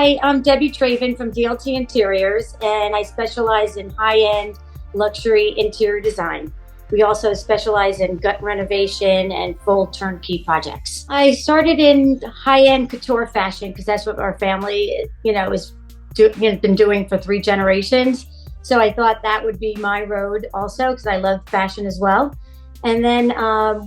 Hi, I'm Debbie Travin from DLT Interiors, and I specialize in high-end luxury interior design. We also specialize in gut renovation and full turnkey projects. I started in high-end couture fashion because that's what our family, has been doing for 3 generations. So I thought that would be my road also because I love fashion as well. And then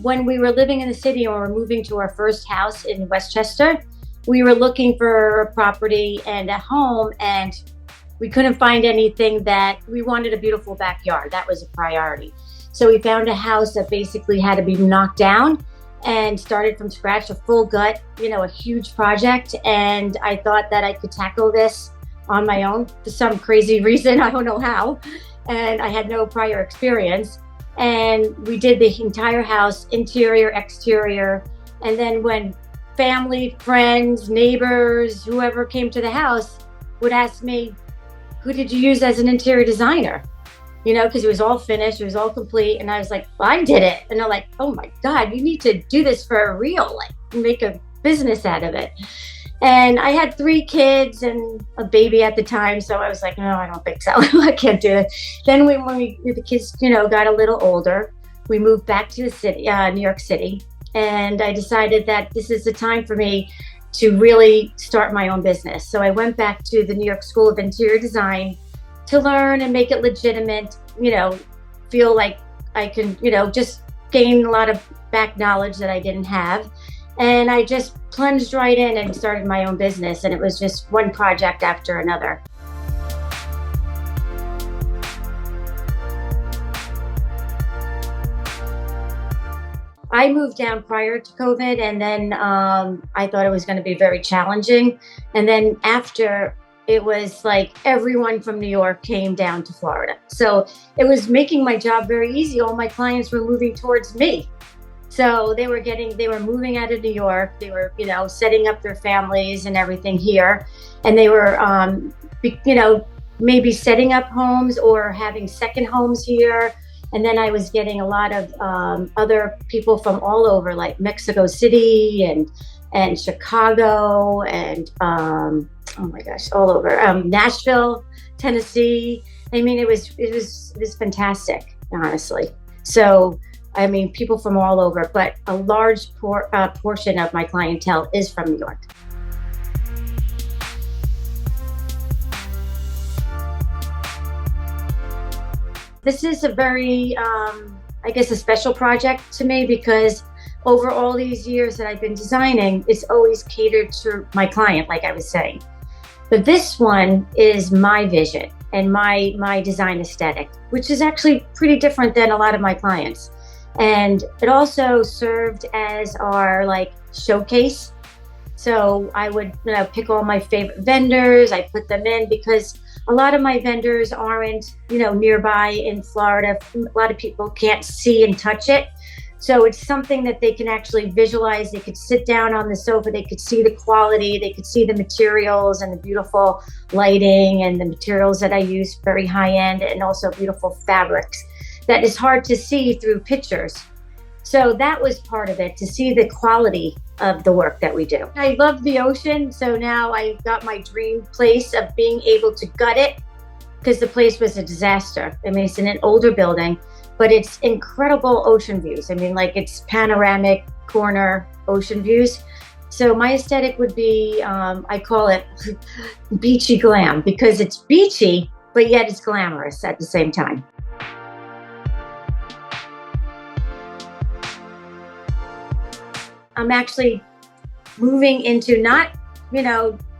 when we were living in the city and we were moving to our first house in Westchester, we were looking for a property and a home, and we couldn't find anything that we wanted. A beautiful backyard. That was a priority. So we found a house that basically had to be knocked down and started from scratch, a full gut, a huge project. And I thought that I could tackle this on my own for some crazy reason. I don't know how. And I had no prior experience. And we did the entire house, interior, exterior. And then when family, friends, neighbors, whoever came to the house would ask me, who did you use as an interior designer? Because it was all finished, it was all complete. And I was like, well, I did it. And they're like, oh my God, you need to do this for real, like make a business out of it. And I had 3 kids and a baby at the time. So I was like, no, I don't think so. I can't do it. Then when the kids, got a little older, we moved back to the city, New York City. And I decided that this is the time for me to really start my own business. So I went back to the New York School of Interior Design to learn and make it legitimate, feel like I can, just gain a lot of back knowledge that I didn't have. And I just plunged right in and started my own business. And it was just one project after another. I moved down prior to COVID, and then I thought it was going to be very challenging. And then after, it was like everyone from New York came down to Florida. So it was making my job very easy. All my clients were moving towards me. So they were moving out of New York. They were, setting up their families and everything here. And they were, maybe setting up homes or having second homes here. And then I was getting a lot of other people from all over, like Mexico City and Chicago and oh my gosh, all over Nashville, Tennessee. I mean, it was fantastic, honestly. So I mean, people from all over, but a large portion of my clientele is from New York. This is a very, a special project to me because over all these years that I've been designing, it's always catered to my client, like I was saying. But this one is my vision and my design aesthetic, which is actually pretty different than a lot of my clients. And it also served as our showcase. So I would pick all my favorite vendors, I put them in because a lot of my vendors aren't, nearby in Florida. A lot of people can't see and touch it. So it's something that they can actually visualize. They could sit down on the sofa. They could see the quality. They could see the materials and the beautiful lighting and the materials that I use, very high end, and also beautiful fabrics that is hard to see through pictures. So that was part of it, to see the quality of the work that we do. I love the ocean, so now I got my dream place of being able to gut it because the place was a disaster. I mean, it's in an older building, but it's incredible ocean views. I mean, it's panoramic corner ocean views. So my aesthetic would be, I call it beachy glam because it's beachy, but yet it's glamorous at the same time. I'm actually moving into not,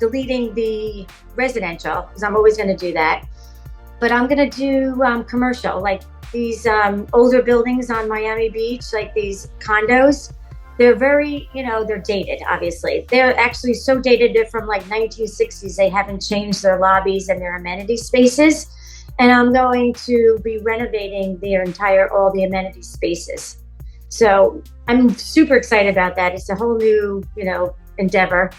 deleting the residential because I'm always going to do that. But I'm going to do commercial, like these older buildings on Miami Beach, like these condos. They're very, they're dated, obviously. They're actually so dated, they're from 1960s. They haven't changed their lobbies and their amenity spaces. And I'm going to be renovating all the amenity spaces. So I'm super excited about that. It's a whole new, endeavor.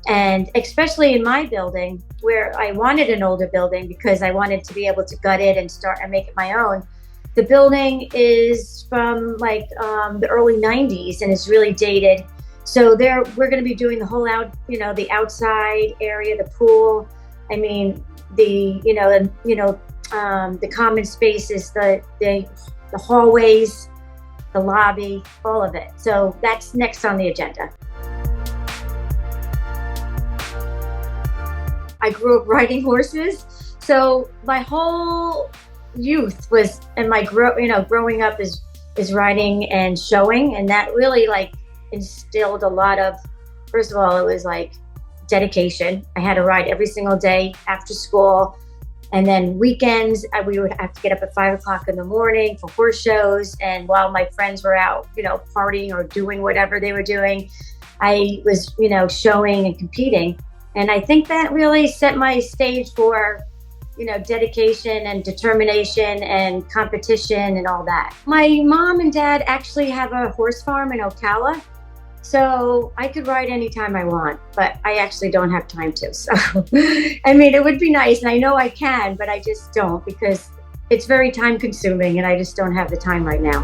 And especially in my building where I wanted an older building because I wanted to be able to gut it and start and make it my own. The building is from the early 90s and it's really dated. So there, we're going to be doing the whole the outside area, the pool. I mean, the common spaces, the hallways, the lobby, all of it. So that's next on the agenda. I grew up riding horses, so my whole youth was, and my growing up is riding and showing, and that really like instilled a lot of. First of all, it was like dedication. I had to ride every single day after school, and then weekends we would have to get up at 5 o'clock in the morning for horse shows. And while my friends were out, partying or doing whatever they were doing, I was, showing and competing. And I think that really set my stage for, dedication and determination and competition and all that. My mom and dad actually have a horse farm in Ocala. So I could ride anytime I want, but I actually don't have time to. So, I mean, it would be nice. And I know I can, but I just don't, because it's very time consuming and I just don't have the time right now.